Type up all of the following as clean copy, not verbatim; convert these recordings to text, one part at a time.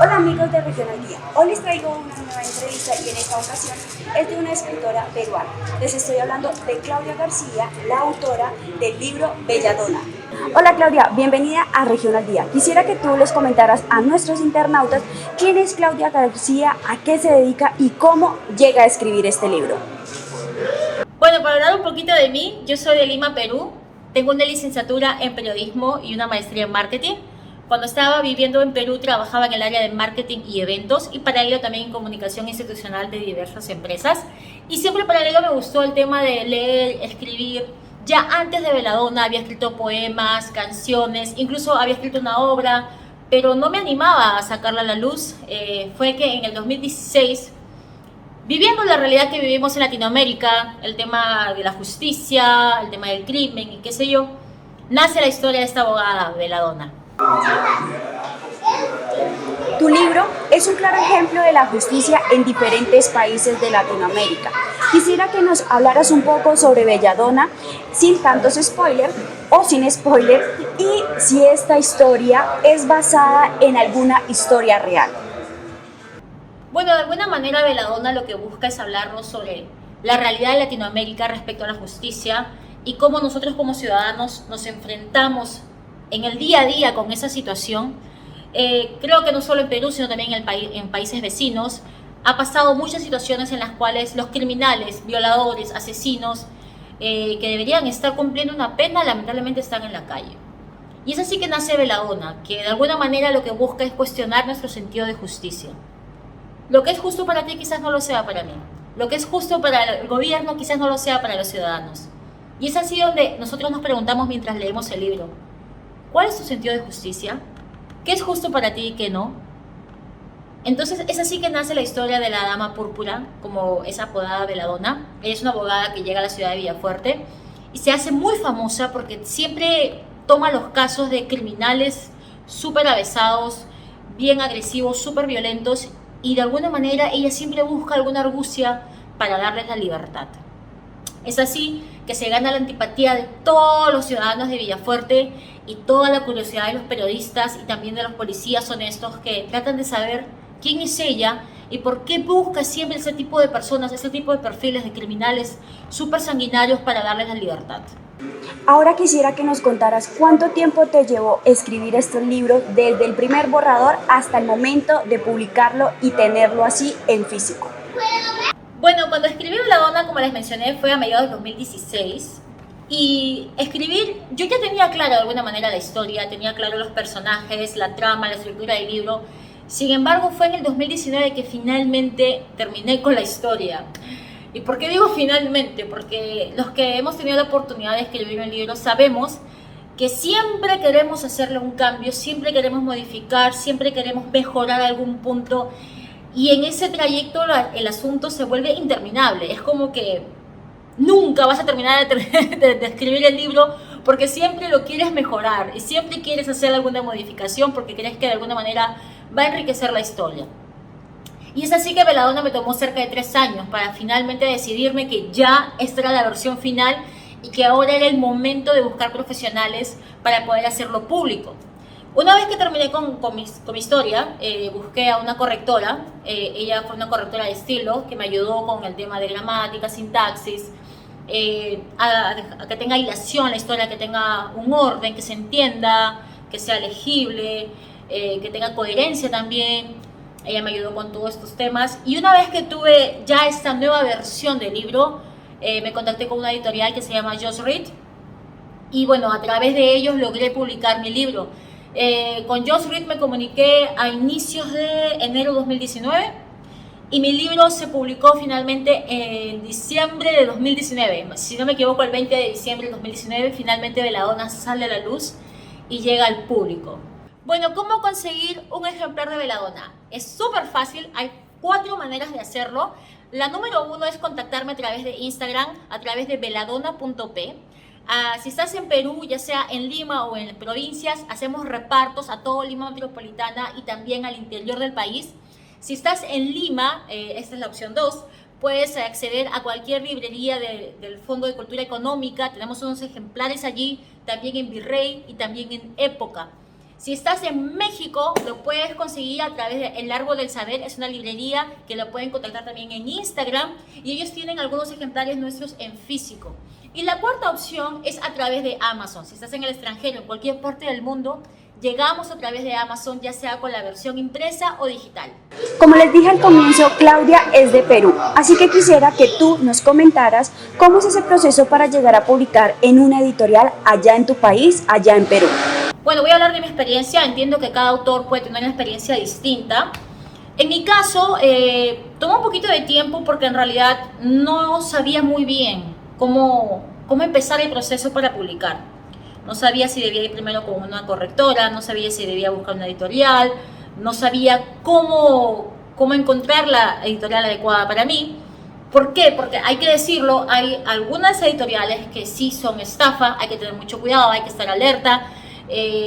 Hola amigos de Región al Día, hoy les traigo una nueva entrevista y en esta ocasión es de una escritora peruana. Les estoy hablando de Claudia García, la autora del libro Belladona. Hola Claudia, bienvenida a Región al Día. Quisiera que tú les comentaras a nuestros internautas quién es Claudia García, a qué se dedica y cómo llega a escribir este libro. Bueno, para hablar un poquito de mí, yo soy de Lima, Perú. Tengo una licenciatura en periodismo y una maestría en marketing. Cuando estaba viviendo en Perú trabajaba en el área de marketing y eventos y paralelo también en comunicación institucional de diversas empresas. Y siempre paralelo me gustó el tema de leer, escribir. Ya antes de Belladona había escrito poemas, canciones, incluso había escrito una obra, pero no me animaba a sacarla a la luz. Fue que en el 2016, viviendo la realidad que vivimos en Latinoamérica, el tema de la justicia, el tema del crimen y qué sé yo, nace la historia de esta abogada, Belladona. Tu libro es un claro ejemplo de la justicia en diferentes países de Latinoamérica. Quisiera que nos hablaras un poco sobre Belladona, sin tantos spoilers o sin spoiler, y si esta historia es basada en alguna historia real. Bueno, de alguna manera Belladona lo que busca es hablarnos sobre la realidad de Latinoamérica respecto a la justicia y cómo nosotros como ciudadanos nos enfrentamos en el día a día con esa situación. Creo que no solo en Perú, sino también en países vecinos, ha pasado muchas situaciones en las cuales los criminales, violadores, asesinos, que deberían estar cumpliendo una pena, lamentablemente están en la calle. Y es así que nace Belladona, que de alguna manera lo que busca es cuestionar nuestro sentido de justicia. Lo que es justo para ti quizás no lo sea para mí. Lo que es justo para el gobierno quizás no lo sea para los ciudadanos. Y es así donde nosotros nos preguntamos mientras leemos el libro: ¿cuál es tu sentido de justicia? ¿Qué es justo para ti y qué no? Entonces es así que nace la historia de la Dama Púrpura, como es apodada Belladona. Ella es una abogada que llega a la ciudad de Villafuerte y se hace muy famosa porque siempre toma los casos de criminales súper avesados, bien agresivos, súper violentos, y de alguna manera ella siempre busca alguna argucia para darles la libertad. Es así que se gana la antipatía de todos los ciudadanos de Villafuerte y toda la curiosidad de los periodistas y también de los policías honestos que tratan de saber quién es ella y por qué busca siempre ese tipo de personas, ese tipo de perfiles de criminales súper sanguinarios para darles la libertad. Ahora quisiera que nos contaras cuánto tiempo te llevó escribir estos libros desde el primer borrador hasta el momento de publicarlo y tenerlo así en físico. Bueno, cuando escribí Belladona, como les mencioné, fue a mediados de 2016. Y escribir, yo ya tenía claro de alguna manera la historia, tenía claro los personajes, la trama, la estructura del libro. Sin embargo, fue en el 2019 que finalmente terminé con la historia. ¿Y por qué digo finalmente? Porque los que hemos tenido la oportunidad de escribir un libro sabemos que siempre queremos hacerle un cambio, siempre queremos modificar, siempre queremos mejorar algún punto. Y en ese trayecto el asunto se vuelve interminable. Es como que nunca vas a terminar de escribir el libro porque siempre lo quieres mejorar y siempre quieres hacer alguna modificación porque crees que de alguna manera va a enriquecer la historia. Y es así que Belladona me tomó cerca de 3 años para finalmente decidirme que ya esta era la versión final y que ahora era el momento de buscar profesionales para poder hacerlo público. Una vez que terminé con mi historia, busqué a una correctora. Ella fue una correctora de estilo que me ayudó con el tema de gramática, sintaxis, a que tenga hilación la historia, que tenga un orden, que se entienda, que sea legible, que tenga coherencia también. Ella me ayudó con todos estos temas. Y una vez que tuve ya esta nueva versión del libro, me contacté con una editorial que se llama Just Read. Y bueno, a través de ellos logré publicar mi libro. Con Just Read me comuniqué a inicios de enero de 2019 y mi libro se publicó finalmente en diciembre de 2019. Si no me equivoco, el 20 de diciembre de 2019 finalmente Belladona sale a la luz y llega al público. Bueno, ¿cómo conseguir un ejemplar de Belladona? Es súper fácil, hay 4 maneras de hacerlo. La número 1 es contactarme a través de Instagram, a través de belladona.p. Si estás en Perú, ya sea en Lima o en provincias, hacemos repartos a todo Lima metropolitana y también al interior del país. Si estás en Lima, esta es la opción 2, puedes acceder a cualquier librería del Fondo de Cultura Económica. Tenemos unos ejemplares allí, también en Virrey y también en Época. Si estás en México, lo puedes conseguir a través de El Árbol del Saber, es una librería que lo pueden contactar también en Instagram y ellos tienen algunos ejemplares nuestros en físico. Y la cuarta opción es a través de Amazon. Si estás en el extranjero, en cualquier parte del mundo, llegamos a través de Amazon, ya sea con la versión impresa o digital. Como les dije al comienzo, Claudia es de Perú, así que quisiera que tú nos comentaras cómo es ese proceso para llegar a publicar en una editorial allá en tu país, allá en Perú. Bueno, voy a hablar de mi experiencia. Entiendo que cada autor puede tener una experiencia distinta. En mi caso, tomó un poquito de tiempo porque en realidad no sabía muy bien cómo empezar el proceso para publicar. No sabía si debía ir primero con una correctora, no sabía si debía buscar una editorial, no sabía cómo encontrar la editorial adecuada para mí. ¿Por qué? Porque hay que decirlo, hay algunas editoriales que sí son estafa, hay que tener mucho cuidado, hay que estar alerta.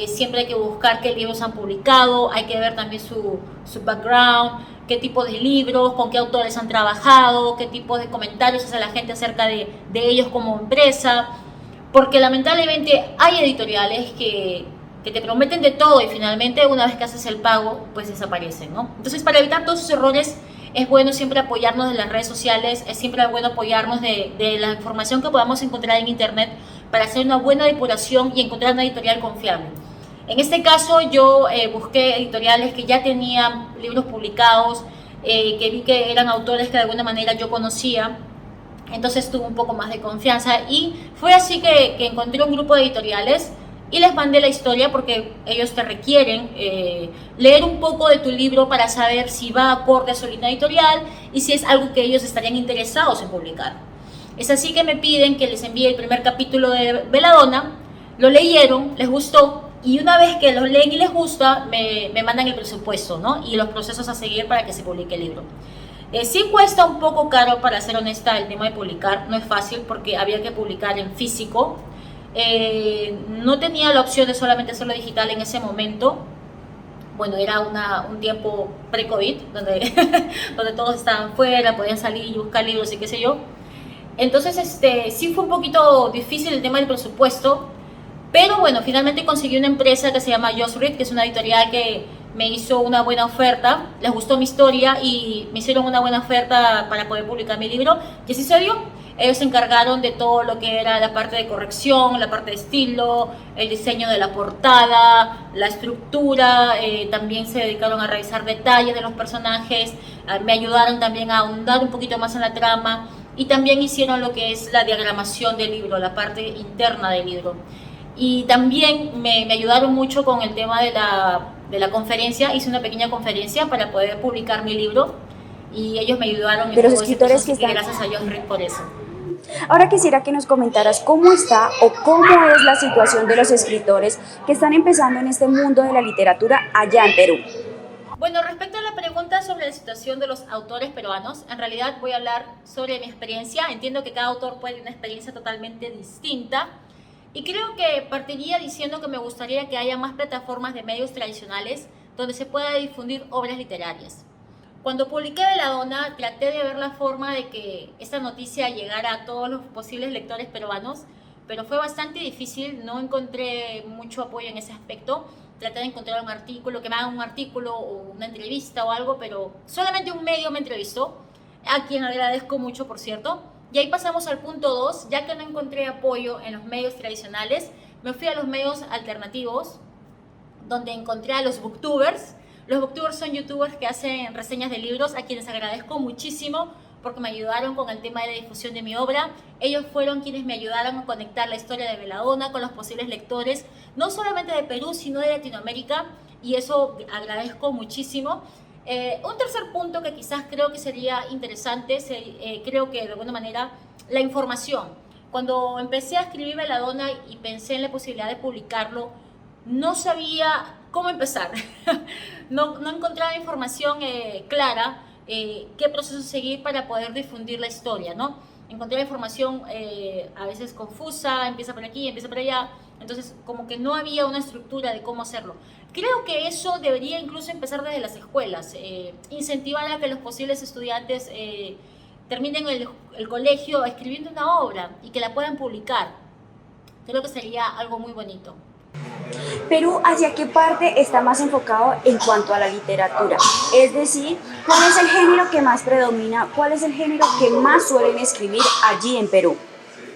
Siempre hay que buscar qué libros han publicado, hay que ver también su background, qué tipo de libros, con qué autores han trabajado, qué tipo de comentarios hace la gente acerca de ellos como empresa, porque lamentablemente hay editoriales que te prometen de todo y finalmente una vez que haces el pago pues desaparecen, ¿no? Entonces, para evitar todos esos errores es bueno siempre apoyarnos de las redes sociales, es siempre bueno apoyarnos de la información que podamos encontrar en internet para hacer una buena depuración y encontrar una editorial confiable. En este caso yo busqué editoriales que ya tenían libros publicados, que vi que eran autores que de alguna manera yo conocía, entonces tuve un poco más de confianza y fue así que encontré un grupo de editoriales y les mandé la historia porque ellos te requieren leer un poco de tu libro para saber si va acorde a su línea editorial y si es algo que ellos estarían interesados en publicar. Es así que me piden que les envíe el primer capítulo de Belladonna, lo leyeron, les gustó y una vez que lo leen y les gusta me mandan el presupuesto, ¿no? Y los procesos a seguir para que se publique el libro. Sí cuesta un poco caro, para ser honesta, el tema de publicar, no es fácil porque había que publicar en físico. No tenía la opción de solamente hacerlo digital en ese momento. Bueno, era un tiempo pre-COVID, donde todos estaban fuera, podían salir y buscar libros y qué sé yo. Entonces, sí fue un poquito difícil el tema del presupuesto, pero bueno, finalmente conseguí una empresa que se llama Just Read, que es una editorial que me hizo una buena oferta, les gustó mi historia y me hicieron una buena oferta para poder publicar mi libro, y así se dio. Ellos se encargaron de todo lo que era la parte de corrección, la parte de estilo, el diseño de la portada, la estructura, también se dedicaron a revisar detalles de los personajes, me ayudaron también a ahondar un poquito más en la trama y también hicieron lo que es la diagramación del libro, la parte interna del libro. Y también me ayudaron mucho con el tema de la conferencia, hice una pequeña conferencia para poder publicar mi libro y ellos me ayudaron de los escritores que están... Gracias a Just Read por eso. Ahora quisiera que nos comentaras cómo está o cómo es la situación de los escritores que están empezando en este mundo de la literatura allá en Perú. Bueno, respecto a la pregunta sobre la situación de los autores peruanos, en realidad voy a hablar sobre mi experiencia. Entiendo que cada autor puede tener una experiencia totalmente distinta y creo que partiría diciendo que me gustaría que haya más plataformas de medios tradicionales donde se pueda difundir obras literarias. Cuando publiqué Belladonna, traté de ver la forma de que esta noticia llegara a todos los posibles lectores peruanos, pero fue bastante difícil, no encontré mucho apoyo en ese aspecto. Traté de encontrar un artículo, que me hagan un artículo o una entrevista o algo, pero solamente un medio me entrevistó, a quien agradezco mucho, por cierto. Y ahí pasamos al punto 2, ya que no encontré apoyo en los medios tradicionales, me fui a los medios alternativos, donde encontré a los booktubers. Los booktubers son youtubers que hacen reseñas de libros, a quienes agradezco muchísimo porque me ayudaron con el tema de la difusión de mi obra. Ellos fueron quienes me ayudaron a conectar la historia de Belladonna con los posibles lectores, no solamente de Perú, sino de Latinoamérica, y eso agradezco muchísimo. Un tercer punto que quizás creo que sería interesante, creo que de alguna manera, la información. Cuando empecé a escribir Belladonna y pensé en la posibilidad de publicarlo, no sabía cómo empezar. No encontraba información clara, qué proceso seguir para poder difundir la historia, ¿no? Encontré la información a veces confusa, empieza por aquí, empieza por allá, entonces como que no había una estructura de cómo hacerlo. Creo que eso debería incluso empezar desde las escuelas, incentivar a que los posibles estudiantes terminen el colegio escribiendo una obra y que la puedan publicar. Creo que sería algo muy bonito. Perú, ¿hacia qué parte está más enfocado en cuanto a la literatura? Es decir, ¿cuál es el género que más predomina? ¿Cuál es el género que más suelen escribir allí en Perú?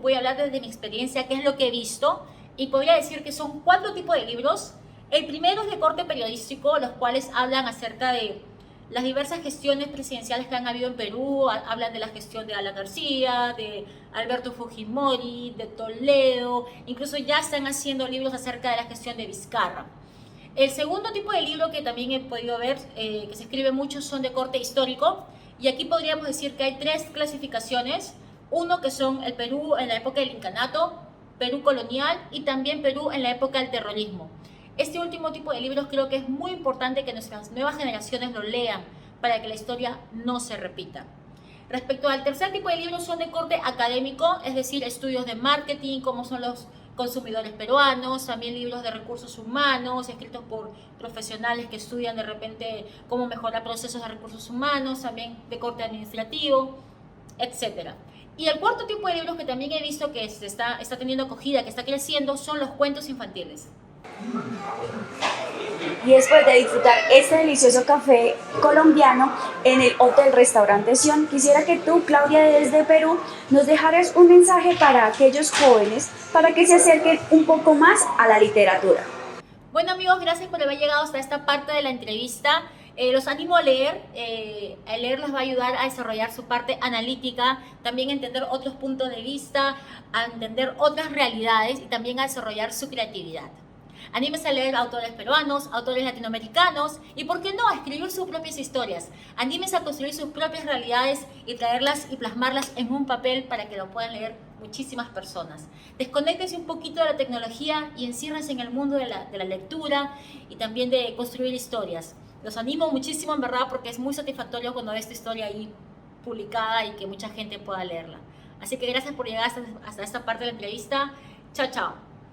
Voy a hablar desde mi experiencia, qué es lo que he visto, y podría decir que son 4 tipos de libros. El primero es de corte periodístico, los cuales hablan acerca de las diversas gestiones presidenciales que han habido en Perú. Hablan de la gestión de Alan García, de Alberto Fujimori, de Toledo, incluso ya están haciendo libros acerca de la gestión de Vizcarra. El segundo tipo de libro que también he podido ver, que se escribe mucho, son de corte histórico, y aquí podríamos decir que hay 3 clasificaciones. Uno que son el Perú en la época del incanato, Perú colonial y también Perú en la época del terrorismo. Este último tipo de libros creo que es muy importante que nuestras nuevas generaciones lo lean para que la historia no se repita. Respecto al tercer tipo de libros, son de corte académico, es decir, estudios de marketing, cómo son los consumidores peruanos, también libros de recursos humanos, escritos por profesionales que estudian de repente cómo mejorar procesos de recursos humanos, también de corte administrativo, etcétera. Y el cuarto tipo de libros que también he visto que está teniendo acogida, que está creciendo, son los cuentos infantiles. Y después de disfrutar este delicioso café colombiano en el Hotel Restaurante Sion, quisiera que tú, Claudia, desde Perú, nos dejaras un mensaje para aquellos jóvenes para que se acerquen un poco más a la literatura. Bueno, amigos, gracias por haber llegado hasta esta parte de la entrevista. Los animo a leer. El leer les va a ayudar a desarrollar su parte analítica, también a entender otros puntos de vista, a entender otras realidades y también a desarrollar su creatividad. Anímense a leer autores peruanos, autores latinoamericanos y, ¿por qué no?, a escribir sus propias historias. Anímense a construir sus propias realidades y traerlas y plasmarlas en un papel para que lo puedan leer muchísimas personas. Desconéctense un poquito de la tecnología y enciérrense en el mundo de la lectura y también de construir historias. Los animo muchísimo, en verdad, porque es muy satisfactorio cuando ves tu historia ahí publicada y que mucha gente pueda leerla. Así que gracias por llegar hasta esta parte de la entrevista. Chao, chao.